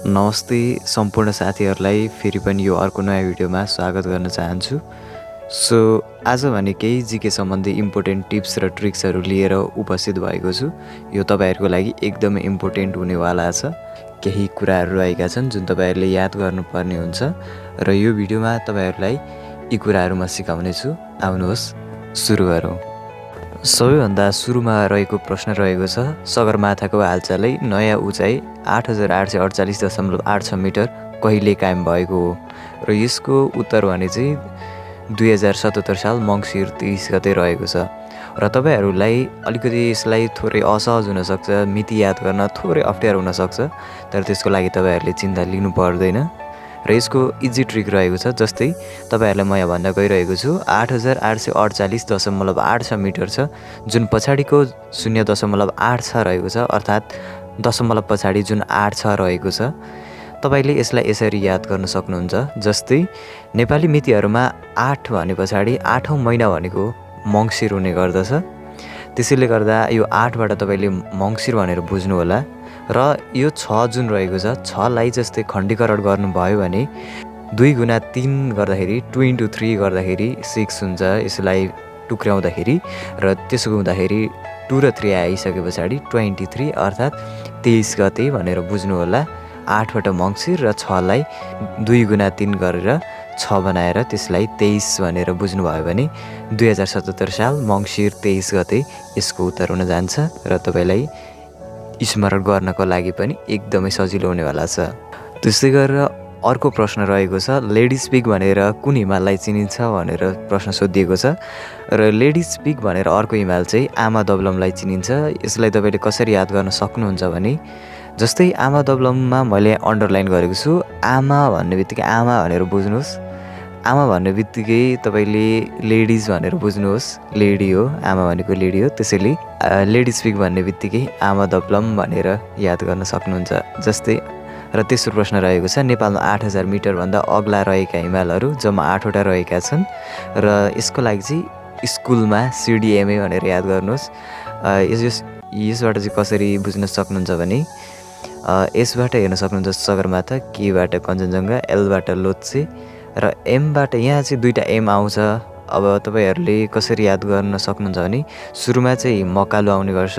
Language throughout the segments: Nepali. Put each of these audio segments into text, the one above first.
नमस्ते सम्पूर्ण साथीहरूलाई फेरि पनि यो अर्को नयाँ भिडियोमा स्वागत गर्न चाहन्छु। सो आज भने केही जीके सम्बन्धी इम्पोर्टेन्ट टिप्स र ट्रिक्सहरू लिएर उपस्थित भएको छु। यो तपाईँहरूको लागि एकदमै इम्पोर्टेन्ट हुनेवाला छ। केही कुराहरू रहेका छन् जुन तपाईँहरूले याद गर्नुपर्ने हुन्छ र यो भिडियोमा तपाईँहरूलाई यी कुराहरू म सिकाउने छु। आउनुहोस् सुरु गरौँ। सबैभन्दा सुरुमा रहेको प्रश्न रहेको छ, सगरमाथाको हालचालै नयाँ उचाइ 8848.86 मिटर कहिले कायम भएको हो? र यसको उत्तर भने चाहिँ 2077 साल मङ्सिर 23 गते रहेको छ। र तपाईँहरूलाई अलिकति यसलाई थोरै असहज हुनसक्छ, मिति याद गर्न थोरै अप्ठ्यारो हुनसक्छ, तर त्यसको लागि तपाईँहरूले चिन्ता लिनु पर्दैन। र यसको इजी ट्रिक रहेको छ, जस्तै तपाईँहरूलाई म यहाँ भन्न गइरहेको छु 8848.86 मिटर छ, जुन पछाडिको 0.86 रहेको छ, अर्थात् दशमलव पछाडि जुन 86 रहेको छ। तपाईँले यसलाई यसरी याद गर्न सक्नुहुन्छ, जस्तै नेपाली मितिहरूमा 8 भने पछाडि 8औँ महिना भनेको मङ्सिर हुने गर्दछ। त्यसैले गर्दा यो 8बाट तपाईँले मङ्सिर भनेर बुझ्नु होला। र यो 6 जुन रहेको छ, 6लाई जस्तै खण्डीकरण गर्नुभयो भने 2 गुणा 3 गर्दाखेरि 2 into 3 गर्दाखेरि 6 हुन्छ। यसलाई टुक्र्याउँदाखेरि र त्यसो हुँदाखेरि 2 र 3 आइसके पछाडि 23 अर्थात् 23 गते भनेर बुझ्नु होला। 8बाट मङ्सिर र 6लाई 2 गुणा 3 गरेर 6 बनाएर त्यसलाई 23 भनेर बुझ्नुभयो भने 2077 साल मङ्सिर 23 गते यसको उत्तर हुन जान्छ र तपाईँलाई स्मरण गर्नको लागि पनि एकदमै सजिलो हुनेवाला छ। त्यस्तै गरेर अर्को प्रश्न रहेको छ, लेडिज पिग भनेर कुन हिमाललाई चिनिन्छ भनेर प्रश्न सोधिएको छ। र लेडिज पिग भनेर अर्को हिमाल चाहिँ आमा दबलमलाई चिनिन्छ। यसलाई तपाईँले कसरी याद गर्न सक्नुहुन्छ भने, जस्तै आमा दबलममा मैले अन्डरलाइन गरेको छु, आमा भन्ने बित्तिकै आमा भनेर बुझ्नुहोस्। आमा भन्ने बित्तिकै तपाईँले लेडिज भनेर बुझ्नुहोस्, लेडी हो, आमा भनेको लेडी हो। त्यसैले लेडिज पिग भन्ने बित्तिकै आमा दबलम भनेर याद गर्न सक्नुहुन्छ। जस्तै र तेस्रो प्रश्न रहेको छ, नेपालमा 8000 मिटरभन्दा अग्ला रहेका हिमालहरू जम्मा 8वटा रहेका छन् र यसको लागि चाहिँ स्कुलमा CDMA भनेर याद गर्नुहोस्। यसबाट चाहिँ कसरी बुझ्न सक्नुहुन्छ भने, यसबाट हेर्न सक्नुहुन्छ सगरमाथा, केबाट कञ्चनजङ्घा, एलबाट लोत्से र एमबाट यहाँ चाहिँ 2टा एम आउँछ। अब तपाईँहरूले कसरी याद गर्न सक्नुहुन्छ भने, सुरुमा चाहिँ मकालु आउने गर्छ,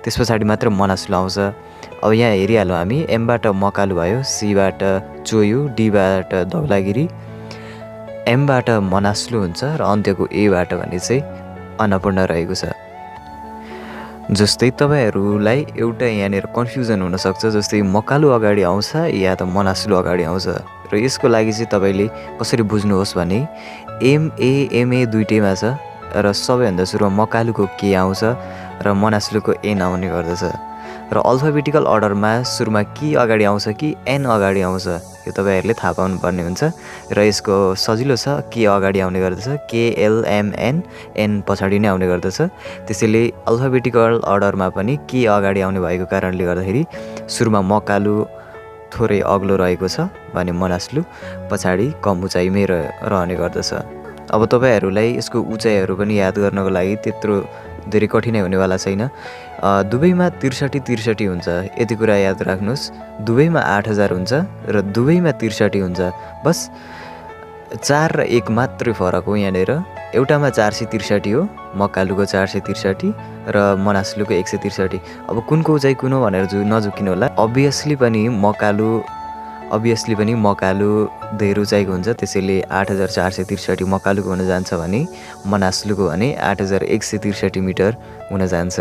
त्यस पछाडि मात्र मनासलु आउँछ। अब यहाँ हेरिहालौँ हामी, एमबाट मकालु भयो, सीबाट चोयु, डीबाट धौलागिरी, एमबाट मनासलु हुन्छ र अन्त्यको एबाट भने चाहिँ अन्नपूर्ण रहेको छ। जस्तै तपाईँहरूलाई एउटा यहाँनिर कन्फ्युजन हुनसक्छ, जस्तै मकालु अगाडि आउँछ या त मनासलु अगाडि आउँछ। र यसको लागि चाहिँ तपाईँले कसरी बुझ्नुहोस् भने, MA दुइटैमा छ र सबैभन्दा सुरुमा मकालुको के आउँछ र मनासलुको एन आउने गर्दछ। र अल्फाबेटिकल अर्डरमा सुरुमा के अगाडि आउँछ कि एन अगाडि आउँछ, यो तपाईँहरूले थाहा पाउनुपर्ने हुन्छ। र यसको सजिलो छ, के अगाडि आउने गर्दछ, KLMN, एन पछाडि नै आउने गर्दछ। त्यसैले अल्फाबेटिकल अर्डरमा पनि के अगाडि आउने भएको कारणले गर्दाखेरि सुरुमा मकालु थोरै अग्लो रहेको छ भने मनासलु पछाडि कम उचाइमै रहने गर्दछ। अब तपाईँहरूलाई यसको उचाइहरू पनि याद गर्नको लागि त्यत्रो धेरै कठिनाइ हुनेवाला छैन। दुवैमा 63 हुन्छ, यति कुरा याद राख्नुहोस्। दुवैमा 8000 हुन्छ र दुवैमा 63 हुन्छ। बस 4 र 1 मात्रै फरक हो यहाँनिर। एउटामा 463 हो, मकालुको 463 र मनासलुको 163। अब कुनको उचाइ कुन हो भनेर नझुकिनु होला। अभियसली पनि मकालु धेरै उचाइको हुन्छ, त्यसैले 8463 मकालुको हुन जान्छ भने मनासलुको भने 8163 मिटर हुन जान्छ।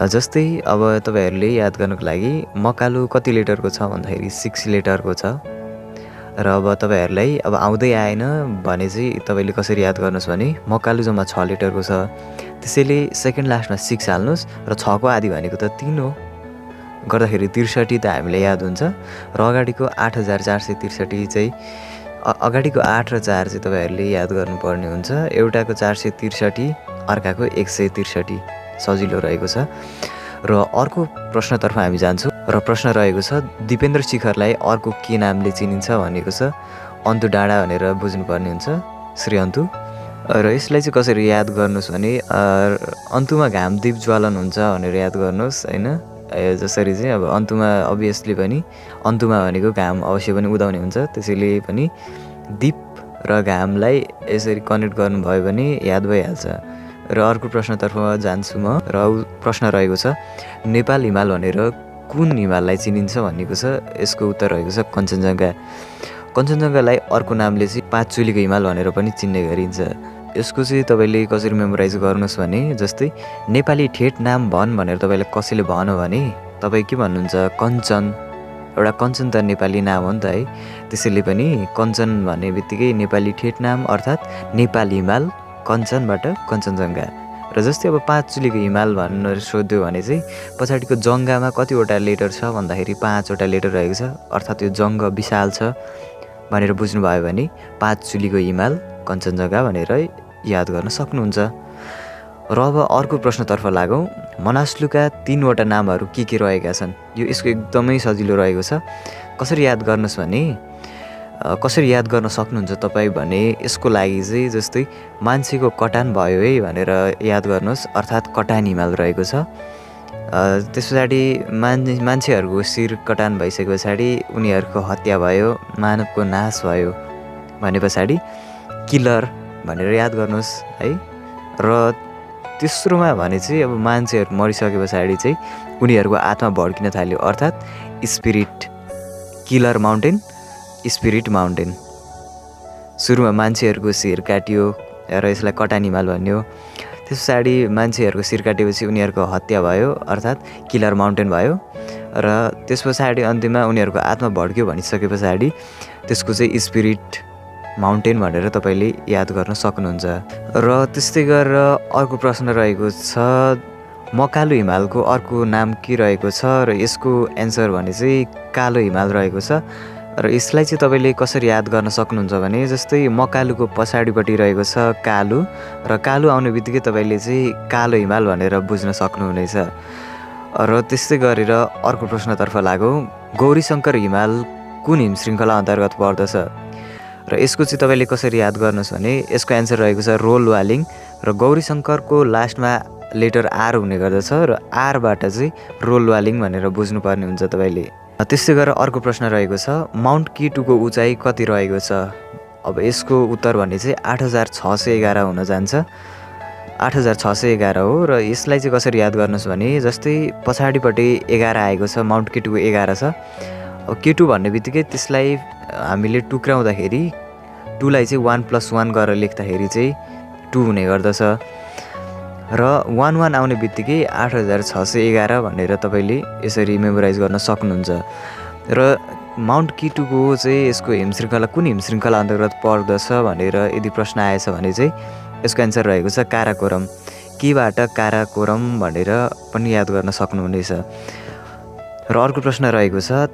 जस्तै अब तपाईँहरूले याद गर्नको लागि मकालु कति लिटरको छ भन्दाखेरि 6 लिटरको छ। र अब तपाईँहरूलाई अब आउँदै आएन भने चाहिँ तपाईँले कसरी याद गर्नुहोस् भने, मकालु जम्मा 6 लिटरको छ, त्यसैले सेकेन्ड लास्टमा 6 हाल्नुहोस् र 6को आधी भनेको त 3 हो, गर्दाखेरि 63 त हामीलाई याद हुन्छ। र अगाडिको 8463 चाहिँ अगाडिको 8 र 4 चाहिँ तपाईँहरूले याद गर्नुपर्ने हुन्छ। एउटाको 463, अर्काको 163, सजिलो रहेको छ। र अर्को प्रश्नतर्फ हामी जान्छौँ र प्रश्न रहेको छ, दिपेन्द्र शिखरलाई अर्को के नामले चिनिन्छ भनेको छ। अन्तु डाँडा भनेर बुझ्नुपर्ने हुन्छ, श्री अन्तु। र यसलाई चाहिँ कसरी याद गर्नुहोस् भने, अन्तुमा घामदीप ज्वालन हुन्छ भनेर याद गर्नुहोस्, होइन। जसरी चाहिँ अब अन्तुमा अभियसली पनि अन्तुमा भनेको घाम अवश्य पनि उदाउने हुन्छ, त्यसैले पनि दीप र घामलाई यसरी कनेक्ट गर्नुभयो भने याद भइहाल्छ। र अर्को प्रश्नतर्फ जान्छु म, र प्रश्न रहेको छ नेपाल हिमाल भनेर कुन हिमाललाई चिनिन्छ भनेको छ। यसको उत्तर रहेको छ कञ्चनजङ्घा। कञ्चनजङ्घालाई अर्को नामले चाहिँ 5 चुलीको हिमाल भनेर पनि चिन्ने गरिन्छ। यसको चाहिँ तपाईँले कसरी मेमोराइज गर्नुहोस् भने जस्तै नेपाली ठेट नाम भन् भनेर तपाईँले कसैले भन्यो भने तपाईँ के भन्नुहुन्छ, कञ्चन। एउटा कञ्चन त नेपाली नाम हो नि त है, त्यसैले पनि कञ्चन भन्ने बित्तिकै नेपाली ठेट नाम अर्थात् नेपाल हिमाल, कञ्चनबाट कञ्चनजङ्घा। र जस्तै अब 5 चुलीको हिमाल भनेर सोध्यो भने चाहिँ पछाडिको जङ्गामा कतिवटा लेटर छ भन्दाखेरि 5वटा लेटर रहेको छ, अर्थात् यो जङ्ग विशाल छ भनेर बुझ्नुभयो भने 5 चुलीको हिमाल कञ्चनजङ्घा भनेर याद गर्न सक्नुहुन्छ। र अब अर्को प्रश्नतर्फ लागौँ। मनासलुका 3वटा नामहरू के रहेका छन्? यो यसको एकदमै सजिलो रहेको छ। कसरी याद गर्नुहोस् भने कसरी याद गर्न सक्नुहुन्छ तपाईँ भने यसको लागि चाहिँ जस्तै मान्छेको कटान भयो है भनेर याद गर्नुहोस्, अर्थात् कटान हिमाल रहेको छ। त्यस पछाडि मान्छेहरूको शिर कटान भइसके पछाडि उनीहरूको हत्या भयो, मानवको नाश भयो भने पछाडि किलर भनेर याद गर्नुहोस् है। र तेस्रोमा भने चाहिँ अब मान्छेहरू मरिसके पछाडि चाहिँ उनीहरूको आत्मा भड्किन थाल्यो, अर्थात् spirit. Killer mountain, spirit mountain. सुरुमा मान्छेहरूको शिर काटियो र यसलाई कटान हिमाल भन्यो। त्यस पछाडि मान्छेहरूको शिर काटेपछि उनीहरूको हत्या भयो, अर्थात् किलर माउन्टेन भयो। र त्यस पछाडि अन्त्यमा उनीहरूको आत्मा भड्क्यो भनिसके पछाडि त्यसको चाहिँ स्पिरिट माउन्टेन भनेर तपाईँले याद गर्न सक्नुहुन्छ। र त्यस्तै गरेर अर्को प्रश्न रहेको छ मकालु हिमालको अर्को नाम के रहेको छ, र यसको एन्सर भने चाहिँ कालो हिमाल रहेको छ। र यसलाई चाहिँ तपाईँले कसरी याद गर्न सक्नुहुन्छ भने जस्तै मकालुको पछाडिपट्टि रहेको छ कालु, र कालु आउने बित्तिकै तपाईँले चाहिँ कालो हिमाल भनेर बुझ्न सक्नुहुनेछ। र त्यस्तै गरेर अर्को प्रश्नतर्फ लागौँ। गौरीशङ्कर हिमाल कुन हिम श्रृङ्खला अन्तर्गत पर्दछ? र यसको चाहिँ तपाईँले कसरी याद गर्नुहोस् भने यसको एन्सर रहेको छ रोल वालिङ, र गौरीशङ्करको लास्टमा लेटर आर हुने गर्दछ, र आरबाट चाहिँ रोल वालिङ भनेर बुझ्नुपर्ने हुन्छ तपाईँले। त्यस्तै गरेर अर्को प्रश्न रहेको छ माउन्ट K2को उचाइ कति रहेको छ? अब यसको उत्तर भने चाहिँ 8611 हुन जान्छ। 8611 हो। र यसलाई चाहिँ कसरी याद गर्नुहोस् भने जस्तै पछाडिपट्टि 11 आएको छ, माउन्ट K2को 11 छ। अब K2 भन्ने बित्तिकै त्यसलाई हामीले टुक्राउँदाखेरि 2लाई चाहिँ 1+1 गरेर लेख्दाखेरि चाहिँ 2 हुने गर्दछ। र 11 आउने बित्तिकै 8611 भनेर तपाईँले यसरी मेमोराइज गर्न सक्नुहुन्छ। र माउन्ट K2को चाहिँ यसको हिमश्रृङ्खला कुन हिमश्रृङ्खला अन्तर्गत पर्दछ भनेर यदि प्रश्न आएछ भने चाहिँ यसको एन्सर रहेको छ काराकोरम। केबाट काराकोरम भनेर पनि याद गर्न सक्नुहुनेछ। र अर्को प्रश्न रहेको छ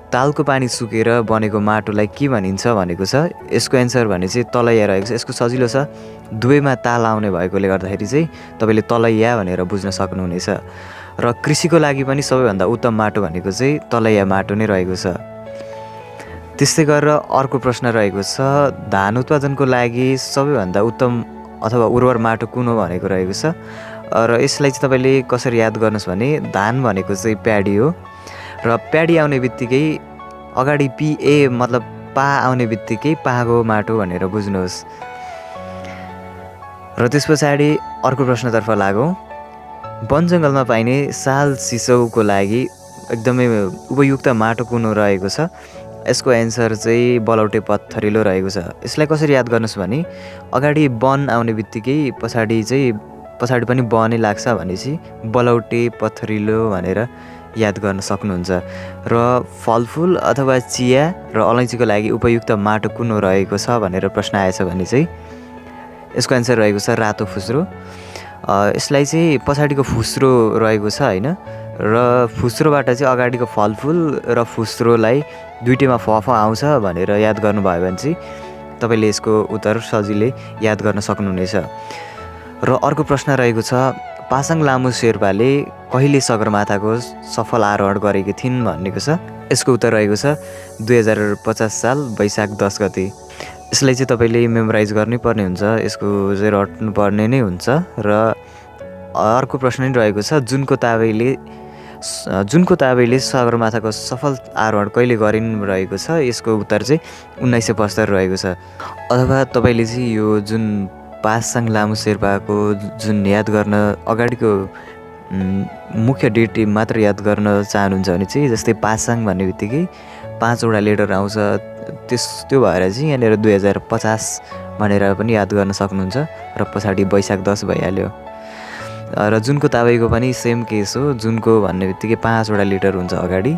तालको पानी सुकेर बनेको माटोलाई के भनिन्छ भनेको छ। यसको एन्सर भने चाहिँ तलैया रहेको छ। यसको सजिलो छ, दुवैमा ताल आउने भएकोले गर्दाखेरि चाहिँ तपाईँले तलैया भनेर बुझ्न सक्नुहुनेछ। र कृषिको लागि पनि सबैभन्दा उत्तम माटो भनेको चाहिँ तलैया माटो नै रहेको छ। त्यस्तै गरेर अर्को प्रश्न रहेको छ धान उत्पादनको लागि सबैभन्दा उत्तम अथवा उर्वर माटो कुन हो भनेको रहेको छ। र यसलाई चाहिँ तपाईँले कसरी याद गर्नुहोस् भने धान भनेको चाहिँ प्याडी हो, र प्याडी आउने बित्तिकै अगाडि PA मतलब पा आउने बित्तिकै पाको माटो भनेर बुझ्नुहोस्। र त्यस पछाडि अर्को प्रश्नतर्फ लागौँ। वन जङ्गलमा पाइने साल सिसौको लागि एकदमै उपयुक्त माटो कुन रहेको छ? यसको एन्सर चाहिँ बलौटे पत्थरिलो रहेको छ। यसलाई कसरी याद गर्नुहोस् भने अगाडि वन आउने बित्तिकै पछाडि पनि वनै लाग्छ भनेपछि बलौटे पत्थरिलो भनेर याद गर्न सक्नुहुन्छ। र फलफुल अथवा चिया र अलैँचीको लागि उपयुक्त माटो कुन रहेको छ भनेर प्रश्न आएछ भने चाहिँ यसको एन्सर रहेको छ रातो फुस्रो। यसलाई चाहिँ पछाडिको फुस्रो रहेको छ होइन, र फुस्रोबाट चाहिँ अगाडिको फलफुल र फुस्रोलाई दुईटैमा फ आउँछ भनेर याद गर्नुभयो भने चाहिँ तपाईँले यसको उत्तर सजिलै याद गर्न सक्नुहुनेछ। र अर्को प्रश्न रहेको छ पासाङ लामो शेर्पाले कहिले सगरमाथाको सफल आरोहण गरेकी थिइन् भनेको छ। यसको उत्तर रहेको छ 2050 साल वैशाख 10 गते। यसलाई चाहिँ तपाईँले मेमोराइज गर्नै पर्ने हुन्छ, यसको चाहिँ रट्नुपर्ने नै हुन्छ। र अर्को प्रश्न नै रहेको छ जुनको ताबैले जुनको ताबेले सगरमाथाको सफल आरोहण कहिले गरिन् रहेको छ, यसको उत्तर चाहिँ 1975 रहेको छ। अथवा तपाईँले चाहिँ यो जुन पासाङ लामो शेर्पाको जुन याद गर्न अगाडिको मुख्य डेट मात्र याद गर्न चाहनुहुन्छ भने चाहिँ जस्तै पासाङ भन्ने बित्तिकै 5वटा लेटर आउँछ, त्यो भएर चाहिँ यहाँनिर 2050 भनेर पनि याद गर्न सक्नुहुन्छ र पछाडि वैशाख 10 भइहाल्यो। र जुनको ताबैको पनि सेम केस हो, जुनको भन्ने बित्तिकै 5वटा लेटर हुन्छ अगाडि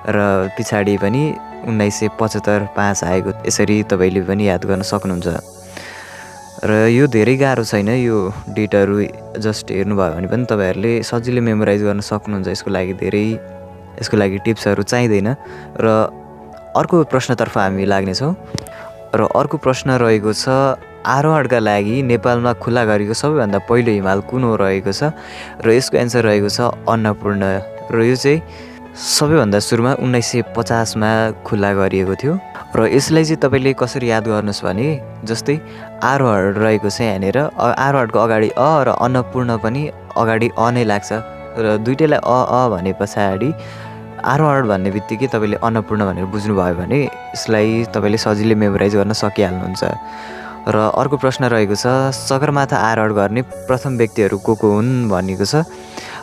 र पछाडि पनि 1975 5 आएको, यसरी तपाईँले पनि याद गर्न सक्नुहुन्छ। र यो धेरै गाह्रो छैन, यो डेटहरू जस्ट हेर्नुभयो भने पनि तपाईँहरूले सजिलै मेमोराइज गर्न सक्नुहुन्छ। यसको लागि टिप्सहरू चाहिँदैन। र अर्को प्रश्नतर्फ हामी लाग्नेछौँ र अर्को प्रश्न रहेको छ, आरोहणका लागि नेपालमा खुला गरेको सबैभन्दा पहिलो हिमाल कुन हो रहेको छ र यसको एन्सर रहेको छ अन्नपूर्ण। र यो चाहिँ सबैभन्दा सुरुमा 1950 खुला गरिएको थियो। र यसलाई चाहिँ तपाईँले कसरी याद गर्नुहोस् भने जस्तै आरोहण रहेको छ यहाँनिर, आरोहणको अगाडि अ र अन्नपूर्ण पनि अगाडि अ नै लाग्छ र दुइटैलाई अ भने पछाडि आरोहण भन्ने बित्तिकै तपाईँले अन्नपूर्ण भनेर बुझ्नुभयो भने यसलाई तपाईँले सजिलै मेमोराइज गर्न सकिहाल्नुहुन्छ। र अर्को प्रश्न रहेको छ, सगरमाथा आरोहण गर्ने प्रथम व्यक्तिहरू को हुन् भनेको छ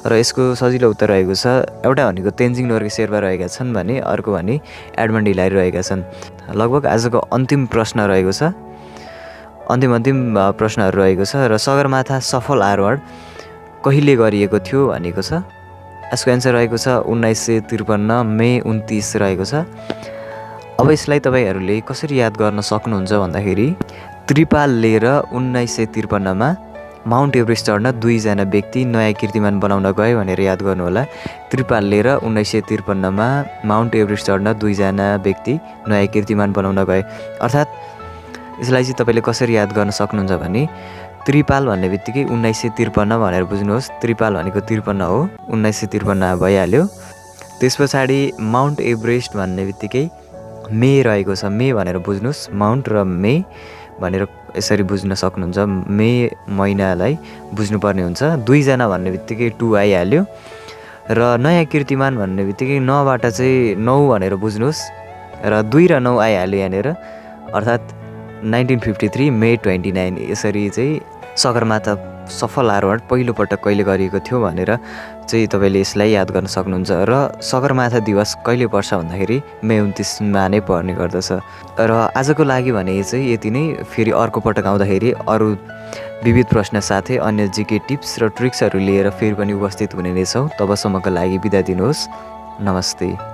र यसको सजिलो उत्तर रहेको छ, एउटा भनेको तेन्जिङ नोर्गे शेर्पा रहेका छन् भने अर्को भने एडमन्ड हिलारी रहेका छन्। लगभग आजको अन्तिम प्रश्न रहेको छ, अन्तिम प्रश्नहरू रहेको छ र सगरमाथा सफल आरोहण कहिले गरिएको थियो भनेको छ। यसको एन्सर रहेको छ 1953 मे 29 रहेको छ। अब यसलाई तपाईँहरूले कसरी याद गर्न सक्नुहुन्छ भन्दाखेरि त्रिपाल लिएर 1953 माउन्ट एभरेस्ट चढ्न 2जना व्यक्ति नयाँ कीर्तिमान बनाउन गए भनेर याद गर्नुहोला। त्रिपाल लिएर 1953 माउन्ट एभरेस्ट चढ्न 2जना व्यक्ति नयाँ कीर्तिमान बनाउन गए। अर्थात् यसलाई चाहिँ तपाईँले कसरी याद गर्न सक्नुहुन्छ भने त्रिपाल भन्ने बित्तिकै 1953 भनेर बुझ्नुहोस्। त्रिपाल भनेको 53 हो, 1953 भइहाल्यो। त्यस पछाडि माउन्ट एभरेस्ट भन्ने बित्तिकै मे रहेको छ, मे भनेर बुझ्नुहोस्। माउन्ट र मे भनेर यसरी बुझ्न सक्नुहुन्छ, मे महिनालाई बुझ्नुपर्ने हुन्छ। 2जना भन्ने बित्तिकै 2 आइहाल्यो र नयाँ कीर्तिमान भन्ने बित्तिकै 9बाट चाहिँ 9 भनेर बुझ्नुहोस् र 2 र 9 आइहाल्यो यहाँनिर, अर्थात् 1953 मे 29। यसरी चाहिँ सगरमाथा सफल आरोहण पहिलोपटक कहिले गरिएको थियो भनेर चाहिँ तपाईँले यसलाई याद गर्न सक्नुहुन्छ। र सगरमाथा दिवस कहिले पर्छ भन्दाखेरि मे 29 नै पर्ने गर्दछ। र आजको लागि भने चाहिँ यति नै। फेरि अर्को पटक आउँदाखेरि अरू विविध प्रश्न साथै अन्य जिके टिप्स र ट्रिक्सहरू लिएर फेरि पनि उपस्थित हुने नै छौँ। तबसम्मको लागि बिदा दिनुहोस्। नमस्ते।